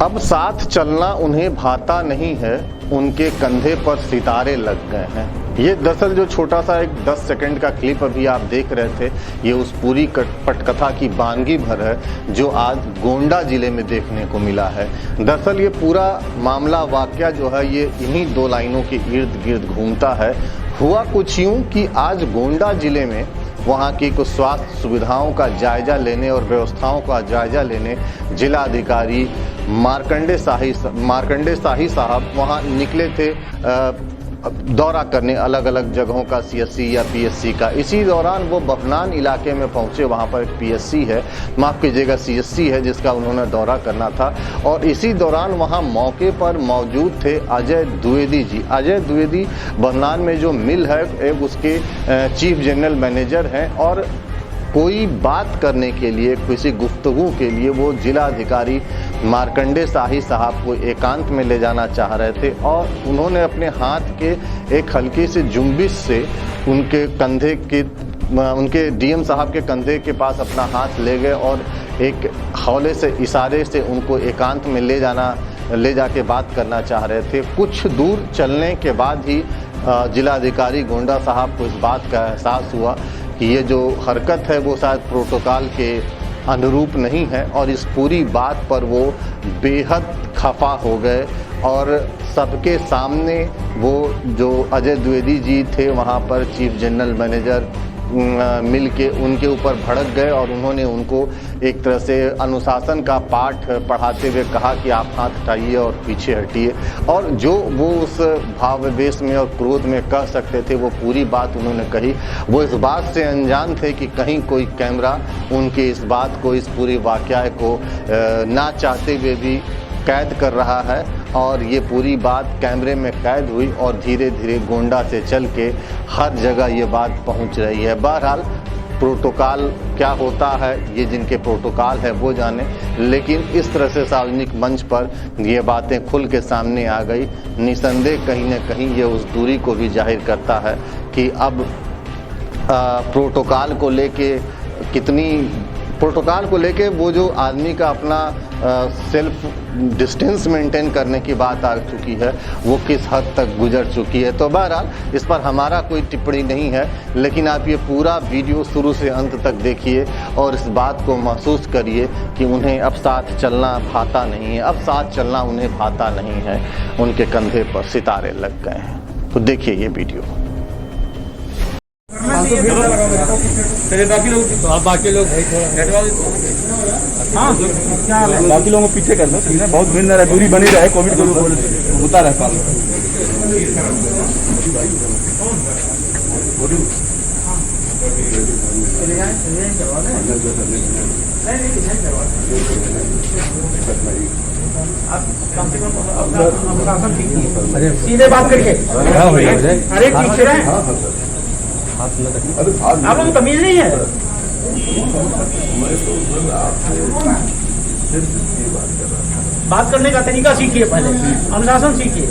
अब साथ चलना उन्हें भाता नहीं है, उनके कंधे पर सितारे लग गए हैं। ये दरअसल जो छोटा सा एक 10 सेकंड का क्लिप अभी आप देख रहे थे, ये उस पूरी पटकथा की बानगी भर है जो आज गोंडा जिले में देखने को मिला है। दरअसल ये पूरा मामला वाकया जो है ये इन्हीं दो लाइनों के इर्द गिर्द घूमता है। हुआ कुछ यूं कि आज गोंडा जिले में वहाँ की कुछ स्वास्थ्य सुविधाओं का जायजा लेने और व्यवस्थाओं का जायजा लेने जिला अधिकारी मार्कंडे शाही साहब वहाँ निकले थे दौरा करने अलग अलग जगहों का, सीएससी या पीएससी का। इसी दौरान वो बभनान इलाके में पहुंचे, वहां पर एक पीएससी है, माफ कीजिएगा सीएससी है, जिसका उन्होंने दौरा करना था। और इसी दौरान वहां मौके पर मौजूद थे अजय द्विवेदी जी। अजय द्विवेदी बभनान में जो मिल है एक उसके चीफ जनरल मैनेजर हैं और कोई बात करने के लिए, किसी गुफ्तगू के लिए वो जिला अधिकारी मार्कंडे शाही साहब को एकांत में ले जाना चाह रहे थे और उन्होंने अपने हाथ के एक हल्की सी जुम्बिश से उनके कंधे के, उनके डीएम साहब के कंधे के पास अपना हाथ ले गए और एक हौले से इशारे से उनको एकांत में ले जाके बात करना चाह रहे थे। कुछ दूर चलने के बाद ही जिला अधिकारी गोंडा साहब को इस बात का एहसास हुआ कि ये जो हरकत है वो शायद प्रोटोकॉल के अनुरूप नहीं है और इस पूरी बात पर वो बेहद खफा हो गए और सबके सामने वो जो अजय द्विवेदी जी थे वहाँ पर चीफ जनरल मैनेजर मिल के उनके ऊपर भड़क गए और उन्होंने उनको एक तरह से अनुशासन का पाठ पढ़ाते हुए कहा कि आप हाथ हटाइए और पीछे हटिए। और जो वो उस भावावेश में और क्रोध में कह सकते थे वो पूरी बात उन्होंने कही। वो इस बात से अनजान थे कि कहीं कोई कैमरा उनके इस बात को, इस पूरी वाकया को ना चाहते हुए भी कैद कर रहा है और ये पूरी बात कैमरे में कैद हुई और धीरे धीरे गोंडा से चल के हर जगह ये बात पहुंच रही है। बहरहाल प्रोटोकॉल क्या होता है ये जिनके प्रोटोकॉल है वो जाने, लेकिन इस तरह से सार्वजनिक मंच पर ये बातें खुल के सामने आ गई। निसंदेह कहीं न कहीं ये उस दूरी को भी जाहिर करता है कि अब प्रोटोकॉल को लेके वो जो आदमी का अपना सेल्फ डिस्टेंस मेंटेन करने की बात आ चुकी है वो किस हद तक गुजर चुकी है। तो बहरहाल इस पर हमारा कोई टिप्पणी नहीं है, लेकिन आप ये पूरा वीडियो शुरू से अंत तक देखिए और इस बात को महसूस करिए कि उन्हें अब साथ चलना भाता नहीं है, अब साथ चलना उन्हें भाता नहीं है, उनके कंधे पर सितारे लग गए हैं। तो देखिए ये वीडियो। बाकी लोग हाँ बाकी लोगों को पीछे कर दो, ठीक है, बहुत भिन्न रहे, दूरी बनी रहे, कोविड को होता रहता है। सीधे बात करके अरे ठीक है, आप लोग तमीज नहीं है। बात करने का तरीका सीखिए, पहले अनुशासन सीखिए।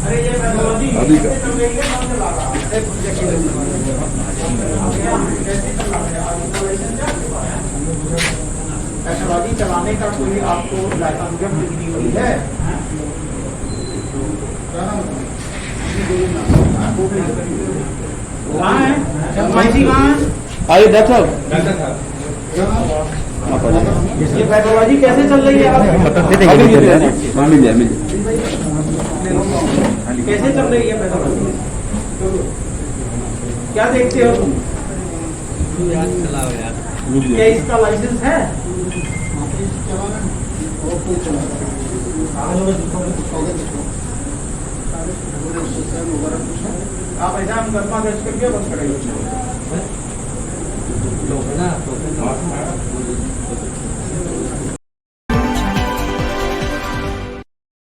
अरे ये पैसाबाजी चलाने का कोई आपको लाइसेंस डिग्री हुई है? कहाँ है? आइए डॉक्टर ये पैसाबाजी कैसे चल रही है? कैसे चल रही है पैसाबाजी? क्या देखते हो तुम? क्या इसका लाइसेंस है? आप ऐसा हम कर्मा दर्ज करके बस करेंगे।